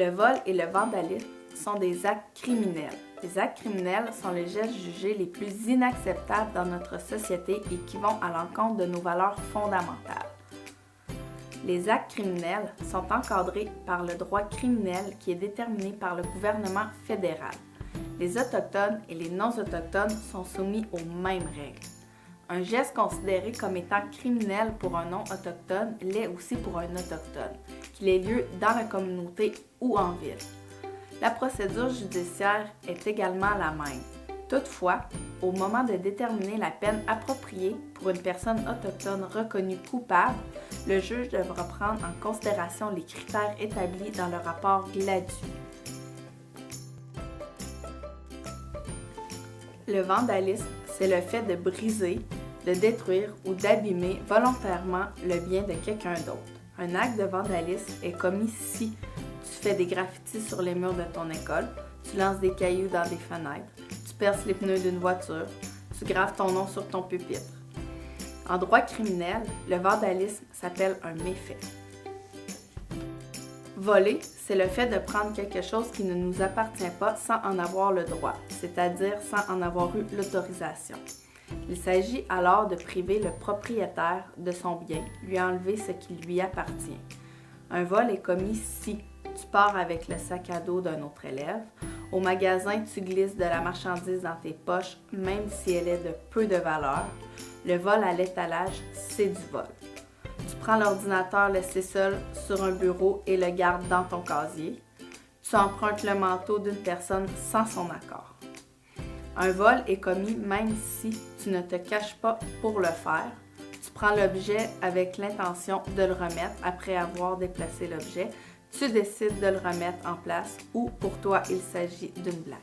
Le vol et le vandalisme sont des actes criminels. Les actes criminels sont les gestes jugés les plus inacceptables dans notre société et qui vont à l'encontre de nos valeurs fondamentales. Les actes criminels sont encadrés par le droit criminel qui est déterminé par le gouvernement fédéral. Les Autochtones et les non-autochtones sont soumis aux mêmes règles. Un geste considéré comme étant criminel pour un non-autochtone l'est aussi pour un autochtone, qu'il ait lieu dans la communauté ou en ville. La procédure judiciaire est également la même. Toutefois, au moment de déterminer la peine appropriée pour une personne autochtone reconnue coupable, le juge devra prendre en considération les critères établis dans le rapport Gladue. Le vandalisme, c'est le fait de briser, de détruire ou d'abîmer volontairement le bien de quelqu'un d'autre. Un acte de vandalisme est commis si tu fais des graffitis sur les murs de ton école, tu lances des cailloux dans des fenêtres, tu perces les pneus d'une voiture, tu graves ton nom sur ton pupitre. En droit criminel, le vandalisme s'appelle un méfait. Voler, c'est le fait de prendre quelque chose qui ne nous appartient pas sans en avoir le droit, c'est-à-dire sans en avoir eu l'autorisation. Il s'agit alors de priver le propriétaire de son bien, lui enlever ce qui lui appartient. Un vol est commis si tu pars avec le sac à dos d'un autre élève, au magasin tu glisses de la marchandise dans tes poches même si elle est de peu de valeur. Le vol à l'étalage, c'est du vol. Tu prends l'ordinateur laissé seul sur un bureau et le gardes dans ton casier. Tu empruntes le manteau d'une personne sans son accord. Un vol est commis même si tu ne te caches pas pour le faire. Tu prends l'objet avec l'intention de le remettre après avoir déplacé l'objet. Tu décides de le remettre en place ou pour toi il s'agit d'une blague.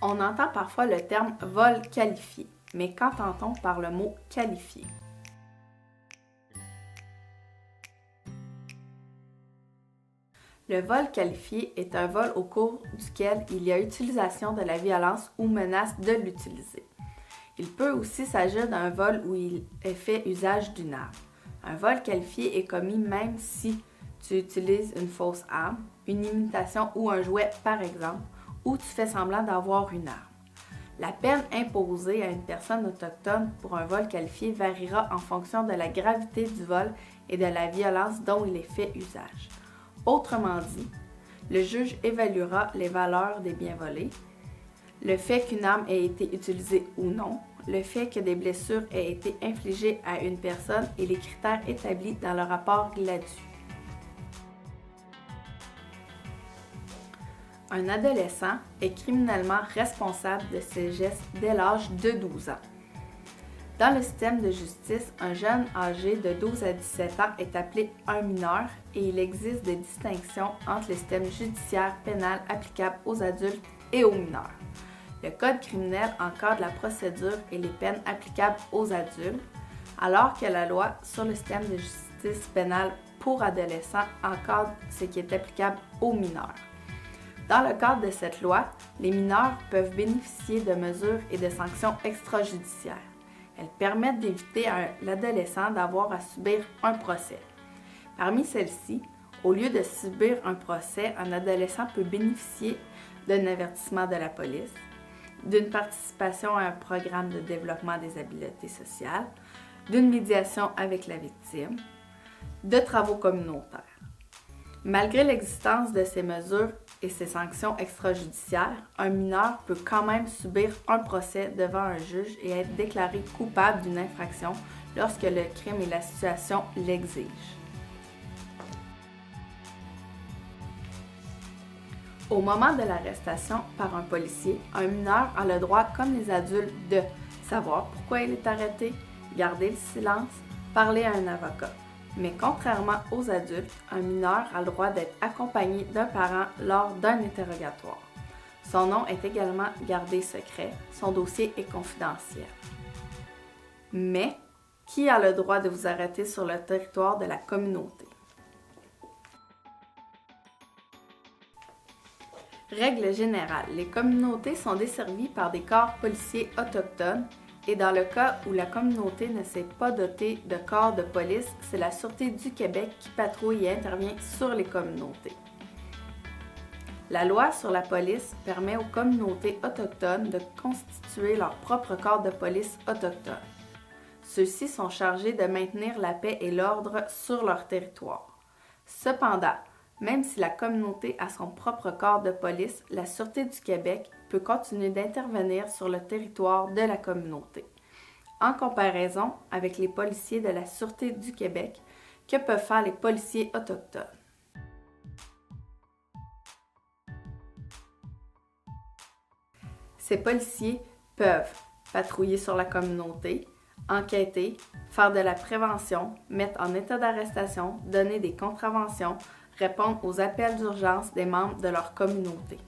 On entend parfois le terme vol qualifié, mais qu'entend-on par le mot qualifié? Le vol qualifié est un vol au cours duquel il y a utilisation de la violence ou menace de l'utiliser. Il peut aussi s'agir d'un vol où il est fait usage d'une arme. Un vol qualifié est commis même si tu utilises une fausse arme, une imitation ou un jouet par exemple, ou tu fais semblant d'avoir une arme. La peine imposée à une personne autochtone pour un vol qualifié variera en fonction de la gravité du vol et de la violence dont il est fait usage. Autrement dit, le juge évaluera les valeurs des biens volés, le fait qu'une arme ait été utilisée ou non, le fait que des blessures aient été infligées à une personne et les critères établis dans le rapport Gladue. Un adolescent est criminellement responsable de ses gestes dès l'âge de 12 ans. Dans le système de justice, un jeune âgé de 12 à 17 ans est appelé un mineur et il existe des distinctions entre le système judiciaire pénal applicable aux adultes et aux mineurs. Le Code criminel encadre la procédure et les peines applicables aux adultes, alors que la loi sur le système de justice pénale pour adolescents encadre ce qui est applicable aux mineurs. Dans le cadre de cette loi, les mineurs peuvent bénéficier de mesures et de sanctions extrajudiciaires. Elles permettent d'éviter à l'adolescent d'avoir à subir un procès. Parmi celles-ci, au lieu de subir un procès, un adolescent peut bénéficier d'un avertissement de la police, d'une participation à un programme de développement des habiletés sociales, d'une médiation avec la victime, de travaux communautaires. Malgré l'existence de ces mesures et ces sanctions extrajudiciaires, un mineur peut quand même subir un procès devant un juge et être déclaré coupable d'une infraction lorsque le crime et la situation l'exigent. Au moment de l'arrestation par un policier, un mineur a le droit, comme les adultes, de savoir pourquoi il est arrêté, garder le silence, parler à un avocat. Mais contrairement aux adultes, un mineur a le droit d'être accompagné d'un parent lors d'un interrogatoire. Son nom est également gardé secret, son dossier est confidentiel. Mais, qui a le droit de vous arrêter sur le territoire de la communauté? Règle générale, les communautés sont desservies par des corps policiers autochtones Et dans le cas où la communauté ne s'est pas dotée de corps de police, c'est la Sûreté du Québec qui patrouille et intervient sur les communautés. La loi sur la police permet aux communautés autochtones de constituer leur propre corps de police autochtone. Ceux-ci sont chargés de maintenir la paix et l'ordre sur leur territoire. Cependant, même si la communauté a son propre corps de police, la Sûreté du Québec peut continuer d'intervenir sur le territoire de la communauté. En comparaison avec les policiers de la Sûreté du Québec, que peuvent faire les policiers autochtones? Ces policiers peuvent patrouiller sur la communauté, enquêter, faire de la prévention, mettre en état d'arrestation, donner des contraventions, répondre aux appels d'urgence des membres de leur communauté.